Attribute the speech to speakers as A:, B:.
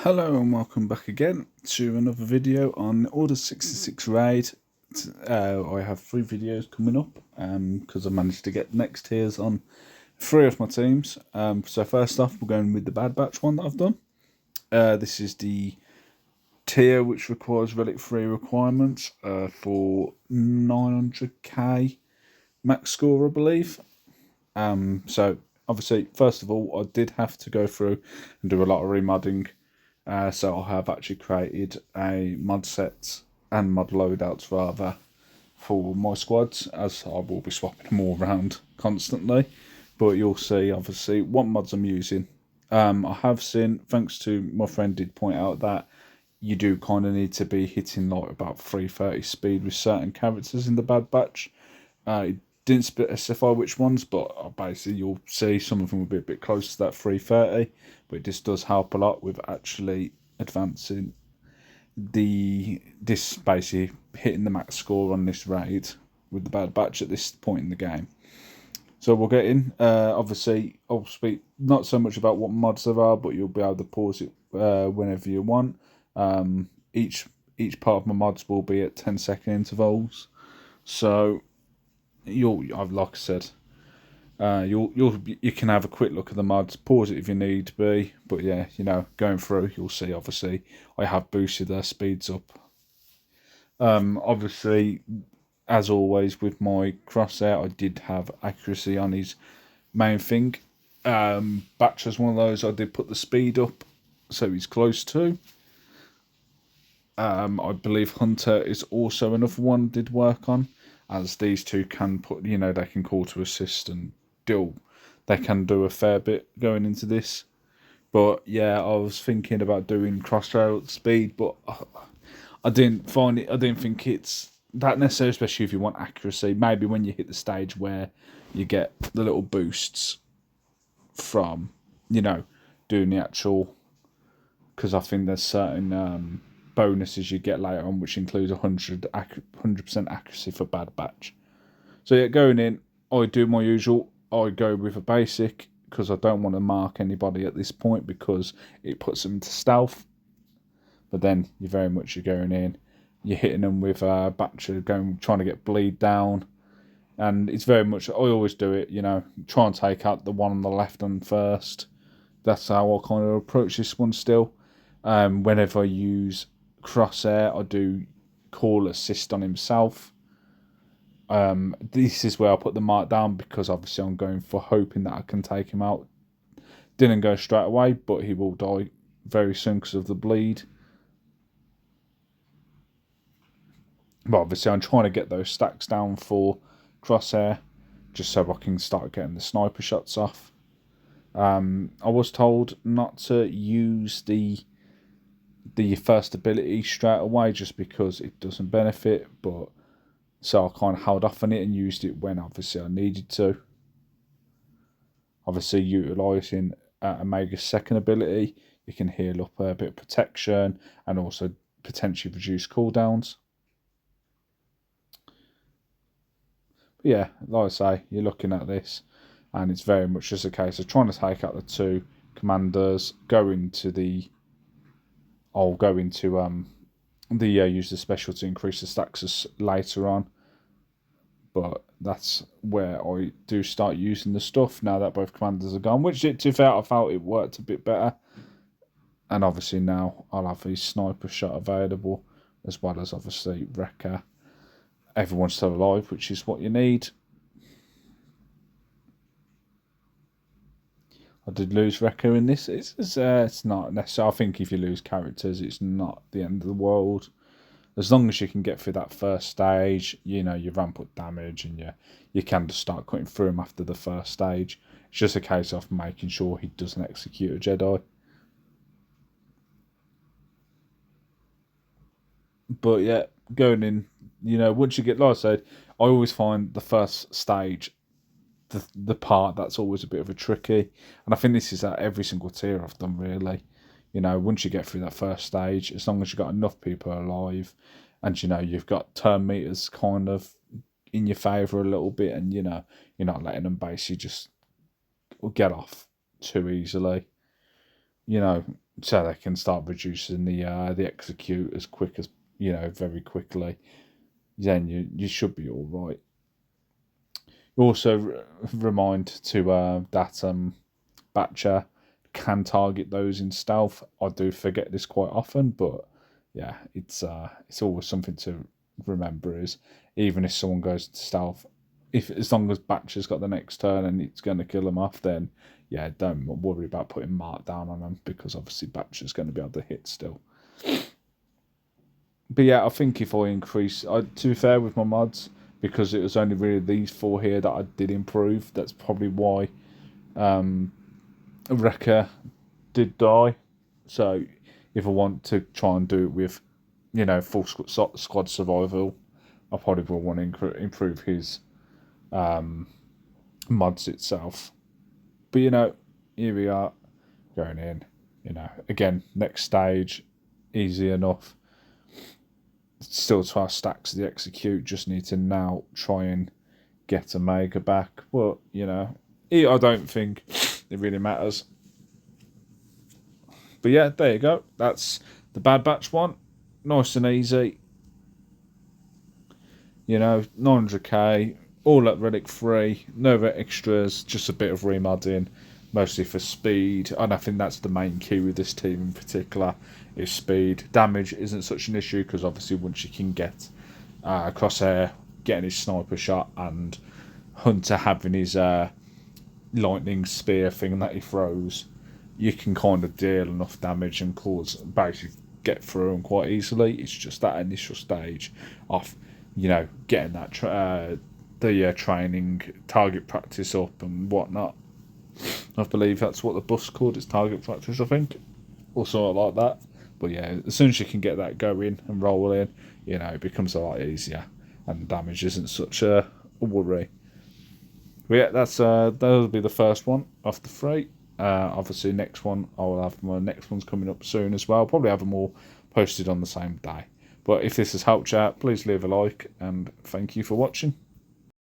A: Hello and welcome back again to another video on Order 66 raid. I have 3 videos coming up because I managed to get next tiers on 3 of my teams. So first off, we're going with the Bad Batch one that I've done. This is the tier which requires relic 3 requirements for 900k max score, I believe. So obviously, first of all, I did have to go through and do a lot of remodding. So I have actually created a mod set and mod loadouts rather for my squads, as I will be swapping them all around constantly. But you'll see obviously what mods I'm using. I have seen, thanks to my friend did point out that you do kind of need to be hitting like about 330 speed with certain characters in the Bad Batch. It didn't specify which ones, but basically you'll see some of them will be a bit close to that 330. But this does help a lot with actually advancing this basically hitting the max score on this raid with the Bad Batch at this point in the game. So we'll get in. Obviously, I'll speak not so much about what mods there are, but you'll be able to pause it whenever you want. Each part of my mods will be at 10-second intervals. So like I said, you can have a quick look at the mods, pause it if you need to be. But yeah, going through, you'll see obviously I have boosted their speeds up. Obviously, as always with my crosshair, I did have accuracy on his main thing. Batch was one of those I did put the speed up, so he's close to. I believe Hunter is also another one did work on, as these two can put, they can call to assist and they can do a fair bit going into this. But yeah, I was thinking about doing crosshair speed, but I didn't think it's that necessary, especially if you want accuracy. Maybe when you hit the stage where you get the little boosts from, doing the actual, because I think there's certain bonuses you get later on, which includes 100% accuracy for Bad Batch. So yeah, going in, I do my usual. I go with a basic because I don't want to mark anybody at this point because it puts them into stealth. But then you're going in, you're hitting them with a Batcher, trying to get bleed down, and it's very much. I always do it, try and take out the one on the left and first. That's how I kind of approach this one still. Whenever I use crosshair, I do call assist on himself. This is where I put the mark down because obviously I'm going for hoping that I can take him out. Didn't go straight away, but he will die very soon because of the bleed. But obviously I'm trying to get those stacks down for crosshair just so I can start getting the sniper shots off. I was told not to use the first ability straight away just because it doesn't benefit, but so I kind of held off on it and used it when obviously I needed to. Obviously, utilising Omega's second ability, you can heal up a bit of protection and also potentially reduce cooldowns. But yeah, like I say, you're looking at this, and it's very much just a case of trying to take out the 2 commanders, use the special to increase the stacks later on. But that's where I do start using the stuff now that both commanders are gone, which to be fair, I felt it worked a bit better. And obviously now I'll have the sniper shot available, as well as obviously Wrecker. Everyone's still alive, which is what you need. I did lose Wrecker in this. It's not necessary. I think if you lose characters, it's not the end of the world. As long as you can get through that first stage, you ramp up damage and you can just start cutting through him after the first stage. It's just a case of making sure he doesn't execute a Jedi. But yeah, going in, once you get, like I said, I always find the first stage the part that's always a bit of a tricky, and I think this is at every single tier I've done really. Once you get through that first stage, as long as you've got enough people alive and you've got turn meters kind of in your favour a little bit, and you're not letting them basically just get off too easily. so they can start reducing the execute as quick as, very quickly. Then you should be all right. Also, remind to that Batcher can target those in stealth. I do forget this quite often, but yeah, it's always something to remember. Is even if someone goes to stealth, if as long as Batcher's got the next turn and it's going to kill them off, then yeah, don't worry about putting mark down on them, because obviously Batcher's going to be able to hit still. But yeah, I think if I increase, to be fair with my mods, because it was only really these four here that I did improve. That's probably why Wrecker did die. So if I want to try and do it with, full squad survival, I probably will want to improve his mods itself. But here we are going in. Again, next stage, easy enough. Still 12 stacks of the execute. Just need to now try and get a mega back. But I don't think it really matters. But yeah, there you go. That's the Bad Batch one. Nice and easy. 900k, all at Relic 3. No extras, just a bit of remodding, mostly for speed. And I think that's the main key with this team in particular, is speed. Damage isn't such an issue, because obviously once you can get Crosshair getting his sniper shot and Hunter having his lightning spear thing that he throws, you can kind of deal enough damage and basically get through them quite easily. It's just that initial stage of getting that training target practice up and whatnot. I believe that's what the bus called. It's target practice, I think, or something like that. But yeah, as soon as you can get that going and rolling, it becomes a lot easier, and damage isn't such a worry. But yeah, that'll be the first one off the 3. Obviously, next one, I'll have my next one's coming up soon as well. Probably have them all posted on the same day. But if this has helped you out, please leave a like, and thank you for watching.